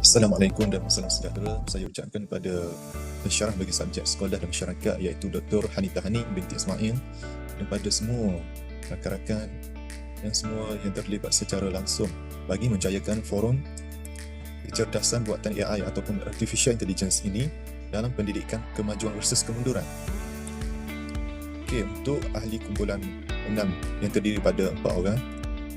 Assalamualaikum dan salam sejahtera. Saya ucapkan kepada pensyarah bagi subjek sekolah dan masyarakat iaitu Dr. Hanita Hani binti Ismail dan pada semua rakan-rakan dan semua yang terlibat secara langsung bagi menjayakan forum kecerdasan buatan AI ataupun Artificial Intelligence ini dalam pendidikan kemajuan versus kemunduran. Okey, untuk ahli kumpulan 6 yang terdiri pada 4 orang.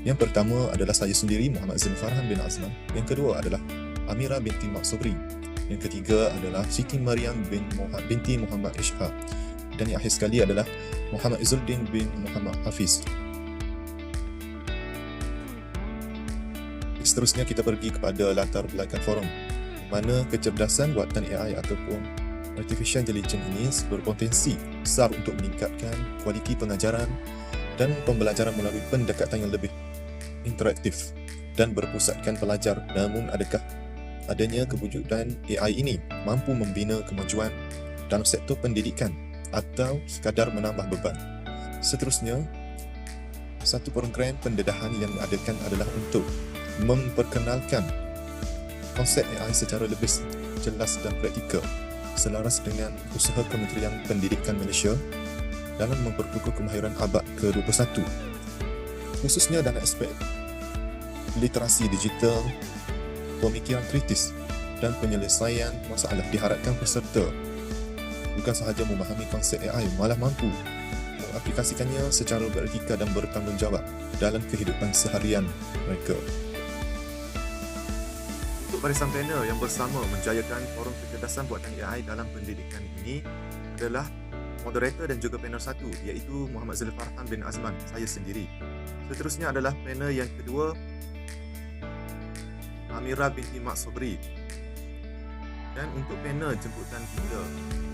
Yang pertama adalah saya sendiri, Muhammad Zain Farhan bin Azman. Yang kedua adalah Amira binti Mak Sobri. Yang ketiga adalah Siti Maryam binti Muhammad Ishaq. Dan yang akhir sekali adalah Muhammad Izzuddin bin Muhammad Hafiz. Seterusnya kita pergi kepada latar belakang forum, mana kecerdasan buatan AI ataupun Artificial Intelligence ini berpotensi besar untuk meningkatkan kualiti pengajaran dan pembelajaran melalui pendekatan yang lebih interaktif dan berpusatkan pelajar. Namun adakah adanya kewujudan AI ini mampu membina kemajuan dalam sektor pendidikan atau sekadar menambah beban? Seterusnya, satu program pendedahan yang diadakan adalah untuk memperkenalkan konsep AI secara lebih jelas dan praktikal selaras dengan usaha Kementerian Pendidikan Malaysia dalam memperkukuh kemahiran abad ke-21, khususnya dalam aspek literasi digital, pemikiran kritis dan penyelesaian masalah. Diharapkan peserta bukan sahaja memahami konsep AI, malah mampu mengaplikasikannya secara beretika dan bertanggungjawab dalam kehidupan seharian mereka. Untuk barisan panel yang bersama menjayakan forum kecerdasan buatan AI dalam pendidikan ini adalah moderator dan juga panel 1 iaitu Muhammad Zain Farhan bin Azman, saya sendiri. Seterusnya adalah panel yang kedua, Amira binti Mak Sobri. Dan untuk panel jemputan kita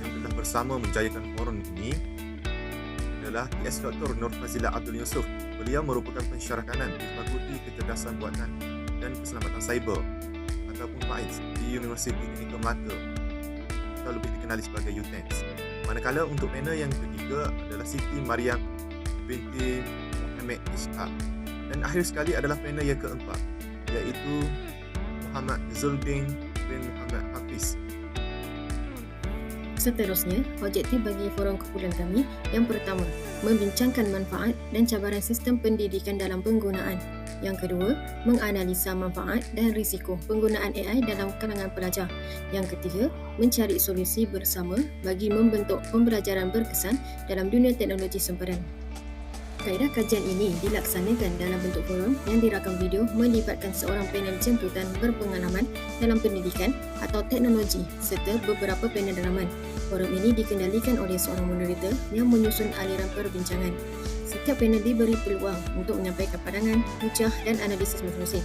yang telah bersama menjayakan forum ini adalah PS Dr. Nur Fazilah Abdul Yusof. Beliau merupakan pensyarah kanan di Fakulti Kecerdasan Buatan dan Keselamatan Cyber ataupun FAIZ di Universiti Teknikal Melaka atau lebih dikenali sebagai UTENS. Manakala untuk panel yang ketiga adalah Siti Maryam binti Muhammad Ishaq. Dan akhir sekali adalah panel yang keempat iaitu Muhammad Izzuddin bin Muhammad Hafiz. Seterusnya, objektif bagi forum kumpulan kami yang pertama, membincangkan manfaat dan cabaran sistem pendidikan dalam penggunaan. Yang kedua, menganalisa manfaat dan risiko penggunaan AI dalam kalangan pelajar. Yang ketiga, mencari solusi bersama bagi membentuk pembelajaran berkesan dalam dunia teknologi sempadan. Kaedah kajian ini dilaksanakan dalam bentuk forum yang dirakam video melibatkan seorang panel jemputan berpengalaman dalam pendidikan atau teknologi serta beberapa panel dalaman. Forum ini dikendalikan oleh seorang moderator yang menyusun aliran perbincangan. Setiap panel diberi peluang untuk menyampaikan pandangan, hujah dan analisis masing-masing.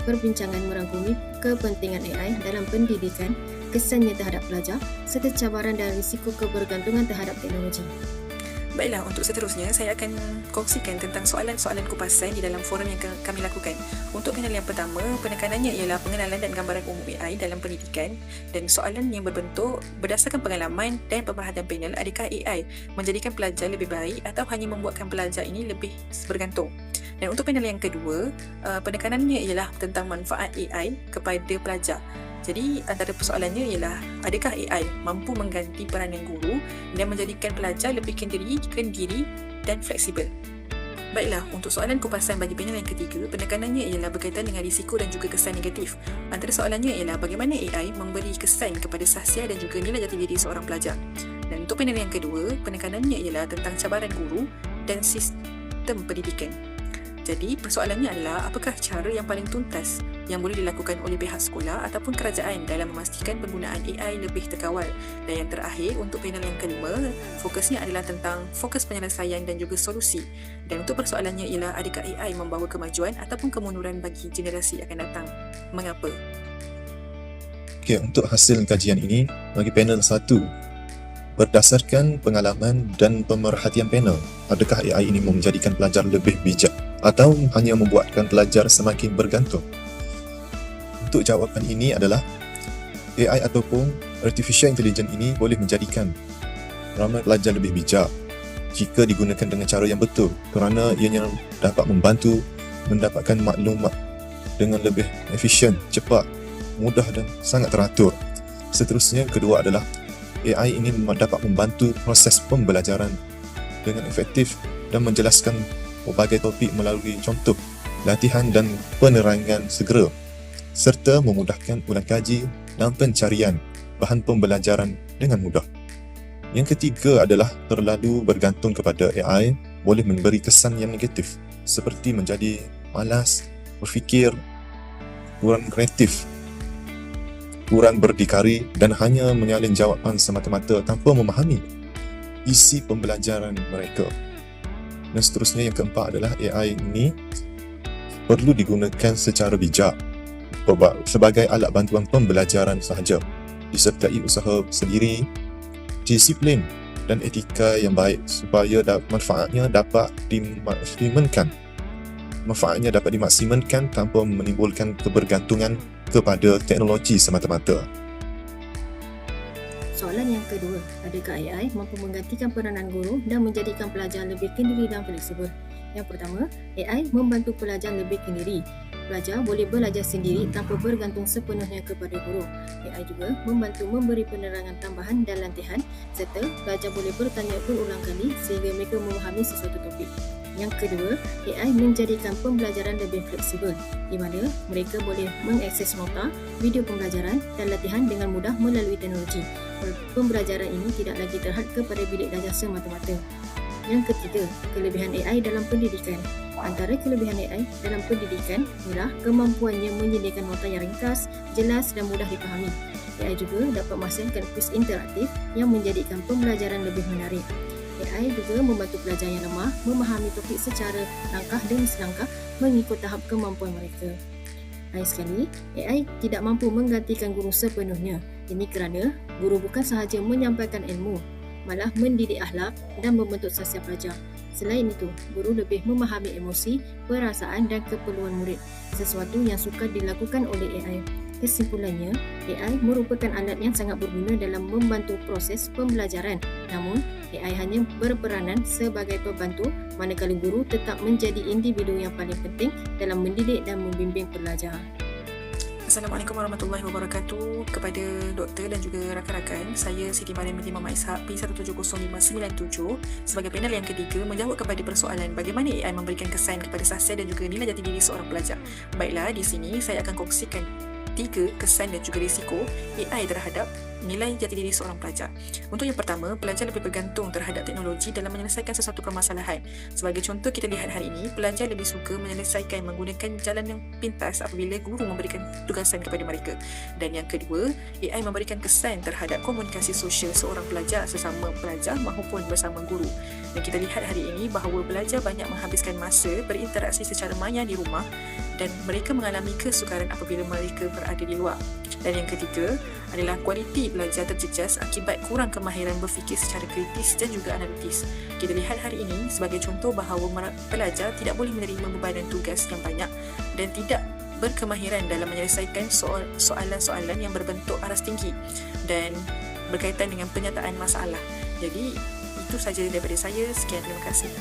Perbincangan merangkumi kepentingan AI dalam pendidikan, kesannya terhadap pelajar serta cabaran dan risiko kebergantungan terhadap teknologi. Baiklah, untuk seterusnya saya akan kongsikan tentang soalan-soalan kupasan di dalam forum yang kami lakukan. Untuk panel yang pertama, penekanannya ialah pengenalan dan gambaran umum AI dalam pendidikan, dan soalan yang berbentuk berdasarkan pengalaman dan pemerhatian panel, adakah AI menjadikan pelajar lebih baik atau hanya membuatkan pelajar ini lebih bergantung. Dan untuk panel yang kedua, penekanannya ialah tentang manfaat AI kepada pelajar. Jadi antara persoalannya ialah adakah AI mampu mengganti peranan guru dan menjadikan pelajar lebih kendiri dan fleksibel. Baiklah, untuk soalan kupasan bagi panel yang ketiga, penekanannya ialah berkaitan dengan risiko dan juga kesan negatif. Antara soalannya ialah bagaimana AI memberi kesan kepada sahsia dan juga nilai jati diri seorang pelajar. Dan untuk panel yang kedua, penekanannya ialah tentang cabaran guru dan sistem pendidikan. Jadi persoalannya adalah apakah cara yang paling tuntas yang boleh dilakukan oleh pihak sekolah ataupun kerajaan dalam memastikan penggunaan AI lebih terkawal. Dan yang terakhir, untuk panel yang kelima, fokusnya adalah tentang fokus penyelesaian dan juga solusi. Dan untuk persoalannya ialah adakah AI membawa kemajuan ataupun kemunduran bagi generasi akan datang? Mengapa? Okey, untuk hasil kajian ini bagi panel 1, berdasarkan pengalaman dan pemerhatian panel, adakah AI ini menjadikan pelajar lebih bijak atau hanya membuatkan pelajar semakin bergantung? Untuk jawapan ini adalah AI ataupun Artificial Intelligence ini boleh menjadikan ramai pelajar lebih bijak jika digunakan dengan cara yang betul, kerana ianya dapat membantu mendapatkan maklumat dengan lebih efisien, cepat, mudah dan sangat teratur. Seterusnya, kedua adalah AI ini dapat membantu proses pembelajaran dengan efektif dan menjelaskan pelbagai topik melalui contoh, latihan dan penerangan segera, serta memudahkan ulang kaji dan pencarian bahan pembelajaran dengan mudah. Yang ketiga adalah terlalu bergantung kepada AI boleh memberi kesan yang negatif, seperti menjadi malas, berfikir, kurang kreatif, kurang berdikari dan hanya menyalin jawapan semata-mata tanpa memahami isi pembelajaran mereka. Dan seterusnya, yang keempat adalah AI ini perlu digunakan secara bijak sebagai alat bantuan pembelajaran sahaja, disertai usaha sendiri, disiplin dan etika yang baik supaya manfaatnya dapat dimaksimalkan tanpa menimbulkan kebergantungan kepada teknologi semata-mata. Soalan yang kedua, adakah AI mampu menggantikan peranan guru dan menjadikan pelajar lebih kendiri dan fleksibel? Yang pertama, AI membantu pelajar lebih kendiri. Pelajar boleh belajar sendiri tanpa bergantung sepenuhnya kepada guru. AI juga membantu memberi penerangan tambahan dan latihan, serta pelajar boleh bertanya berulang kali sehingga mereka memahami sesuatu topik. Yang kedua, AI menjadikan pembelajaran lebih fleksibel, di mana mereka boleh mengakses nota, video pembelajaran dan latihan dengan mudah melalui teknologi. Pembelajaran ini tidak lagi terhad kepada bilik belajar semata-mata. Yang ketiga, kelebihan AI dalam pendidikan. Antara kelebihan AI dalam pendidikan ialah kemampuannya menyediakan nota yang ringkas, jelas dan mudah dipahami. AI juga dapat menghasilkan kuis interaktif yang menjadikan pembelajaran lebih menarik. AI juga membantu pelajar yang lemah memahami topik secara langkah demi selangkah mengikut tahap kemampuan mereka. Akhir sekali, AI tidak mampu menggantikan guru sepenuhnya. Ini kerana guru bukan sahaja menyampaikan ilmu, malah mendidik akhlak dan membentuk sasiap pelajar. Selain itu, guru lebih memahami emosi, perasaan dan keperluan murid, sesuatu yang sukar dilakukan oleh AI. Kesimpulannya, AI merupakan alat yang sangat berguna dalam membantu proses pembelajaran. Namun, AI hanya berperanan sebagai pembantu, manakala guru tetap menjadi individu yang paling penting dalam mendidik dan membimbing pelajar. Assalamualaikum warahmatullahi wabarakatuh. Kepada doktor dan juga rakan-rakan, saya Siti Mariam binti Muhammad Ishaq P1700597 sebagai panel yang ketiga menjawab kepada persoalan bagaimana AI memberikan kesan kepada sahsiah dan juga nilai jati diri seorang pelajar. Baiklah, di sini saya akan kongsikan 3 kesan dan juga risiko AI terhadap nilai jati diri seorang pelajar. Untuk yang pertama, pelajar lebih bergantung terhadap teknologi dalam menyelesaikan sesuatu permasalahan. Sebagai contoh, kita lihat hari ini, pelajar lebih suka menyelesaikan menggunakan jalan yang pintas apabila guru memberikan tugasan kepada mereka. Dan yang kedua, AI memberikan kesan terhadap komunikasi sosial seorang pelajar sesama pelajar maupun bersama guru. Dan kita lihat hari ini bahawa pelajar banyak menghabiskan masa berinteraksi secara maya di rumah dan mereka mengalami kesukaran apabila mereka berada di luar. Dan yang ketiga adalah kualiti belajar terjejas akibat kurang kemahiran berfikir secara kritis dan juga analitis. Kita lihat hari ini sebagai contoh bahawa pelajar tidak boleh menerima bebanan tugas yang banyak dan tidak berkemahiran dalam menyelesaikan soalan-soalan yang berbentuk aras tinggi dan berkaitan dengan penyataan masalah. Jadi itu saja daripada saya. Sekian, terima kasih.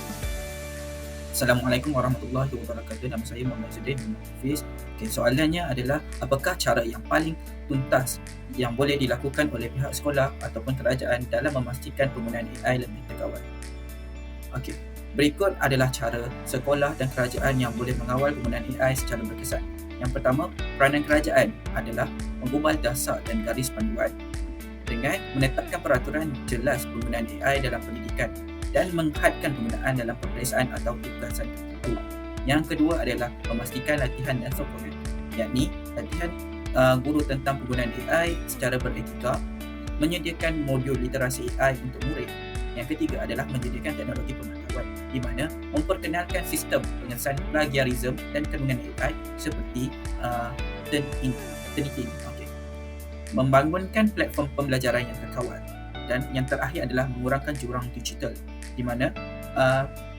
Assalamualaikum warahmatullahi wabarakatuh. Nama saya Muhammad Zuddin bin Hafiz. Soalannya adalah, apakah cara yang paling tuntas yang boleh dilakukan oleh pihak sekolah ataupun kerajaan dalam memastikan penggunaan AI lebih terkawal? Berikut adalah cara sekolah dan kerajaan yang boleh mengawal penggunaan AI secara berkesan. Yang pertama, peranan kerajaan adalah mengubah dasar dan garis panduan dengan menetapkan peraturan jelas penggunaan AI dalam pendidikan dan menghadkan penggunaan dalam peperiksaan atau tugasan tertentu. Yang kedua adalah memastikan latihan dan sokongan, yakni latihan guru tentang penggunaan AI secara beretika, menyediakan modul literasi AI untuk murid. Yang ketiga adalah menyediakan teknologi pemantauan di mana memperkenalkan sistem pengesan plagiarisme dan kandungan AI seperti Turnitin. Membangunkan platform pembelajaran yang terkawal. Dan yang terakhir adalah mengurangkan jurang digital di mana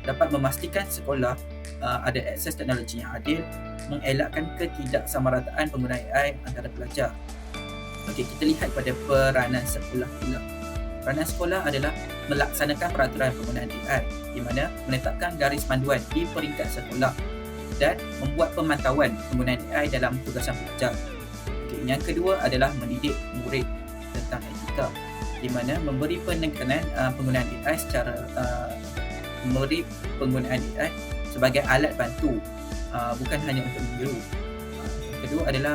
dapat memastikan sekolah ada akses teknologi yang adil, mengelakkan ketidaksamarataan penggunaan AI antara pelajar. Kita lihat pada peranan sekolah pula. Peranan sekolah adalah melaksanakan peraturan penggunaan AI di mana menetapkan garis panduan di peringkat sekolah dan membuat pemantauan penggunaan AI dalam tugasan pelajar. Yang kedua adalah mendidik murid tentang etika, di mana memberi penekanan penggunaan AI secara memberi penggunaan AI sebagai alat bantu, bukan hanya untuk meniru. Yang kedua adalah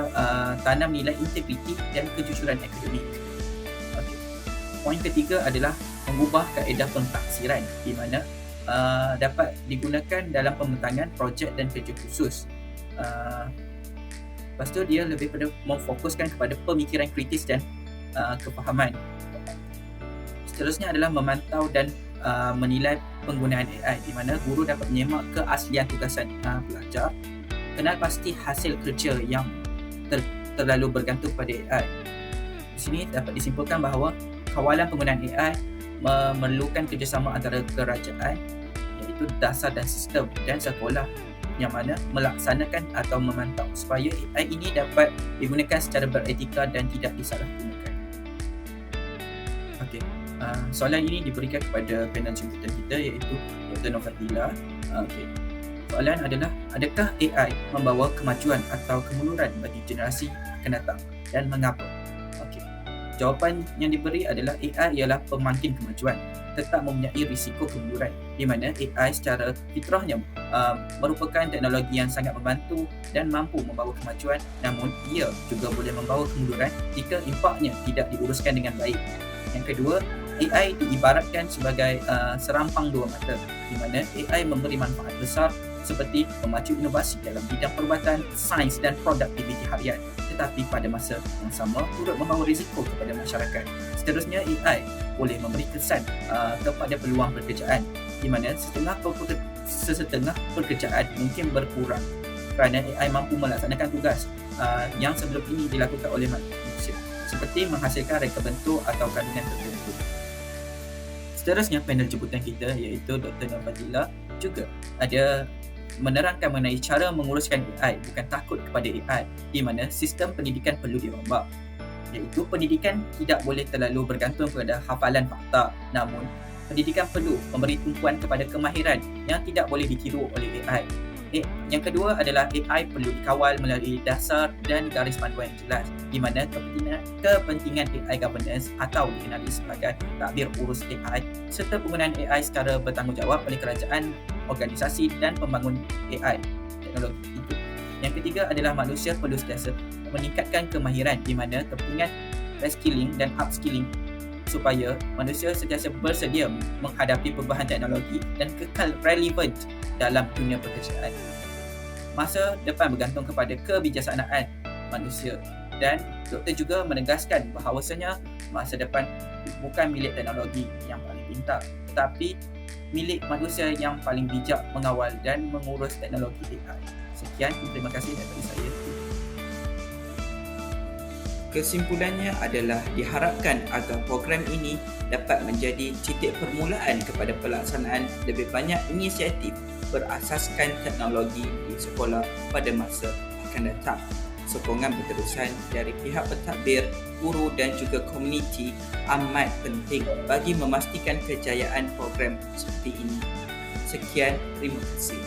tanam nilai integriti dan kejujuran akademik. Okay. Poin ketiga adalah mengubah kaedah pentaksiran, di mana dapat digunakan dalam pembentangan projek dan kerja khusus. Lepas tu dia lebih pada memfokuskan kepada pemikiran kritis dan kefahaman. Seterusnya adalah memantau dan menilai penggunaan AI, di mana guru dapat menyemak keaslian tugasan pelajar, kenal pasti hasil kerja yang terlalu bergantung pada AI. Di sini dapat disimpulkan bahawa kawalan penggunaan AI memerlukan kerjasama antara kerajaan, iaitu dasar dan sistem, dan sekolah yang mana melaksanakan atau memantau supaya AI ini dapat digunakan secara beretika dan tidak disalahgunakan. Okey, soalan ini diberikan kepada panel jemputan kita, iaitu Dr. Nofadila. Okey, soalan adalah, adakah AI membawa kemajuan atau kemunduran bagi generasi akan datang dan mengapa? Okey, jawapan yang diberi adalah AI ialah pemangkin kemajuan, tetap mempunyai risiko kemunduran, di mana AI secara fitrahnya merupakan teknologi yang sangat membantu dan mampu membawa kemajuan, namun ia juga boleh membawa kemunduran jika impaknya tidak diuruskan dengan baik. Yang kedua, AI diibaratkan sebagai serampang dua mata, di mana AI memberi manfaat besar seperti memacu inovasi dalam bidang perubatan, sains dan produktiviti harian, tetapi pada masa yang sama turut membawa risiko kepada masyarakat. Seterusnya, AI boleh memberi kesan kepada peluang pekerjaan, di mana sesetengah pekerjaan mungkin berkurang kerana AI mampu melaksanakan tugas yang sebelum ini dilakukan oleh manusia, seperti menghasilkan reka bentuk atau kandungan tertentu. Seterusnya, panel jemputan kita iaitu Dr. Nofadila juga ada menerangkan mengenai cara menguruskan AI, bukan takut kepada AI, di mana sistem pendidikan perlu dirombak, iaitu pendidikan tidak boleh terlalu bergantung pada hafalan fakta, namun pendidikan perlu memberi tumpuan kepada kemahiran yang tidak boleh ditiru oleh AI. Yang kedua adalah AI perlu dikawal melalui dasar dan garis panduan yang jelas, di mana kepentingan AI governance atau dikenali sebagai takbir urus AI serta penggunaan AI secara bertanggungjawab oleh kerajaan, organisasi dan pembangun AI teknologi itu. Yang ketiga adalah manusia perlu sentiasa meningkatkan kemahiran, di mana kepentingan reskilling dan upskilling supaya manusia sentiasa bersedia menghadapi perubahan teknologi dan kekal relevan dalam dunia pekerjaan. Masa depan bergantung kepada kebijaksanaan manusia, dan doktor juga menegaskan bahawasanya masa depan bukan milik teknologi yang paling pintar, tetapi milik manusia yang paling bijak mengawal dan mengurus teknologi AI. Sekian, terima kasih daripada saya. Kesimpulannya adalah diharapkan agar program ini dapat menjadi titik permulaan kepada pelaksanaan lebih banyak inisiatif berasaskan teknologi di sekolah pada masa akan datang. Sokongan berterusan dari pihak pentadbir, guru dan juga komuniti amat penting bagi memastikan kejayaan program seperti ini. Sekian, terima kasih.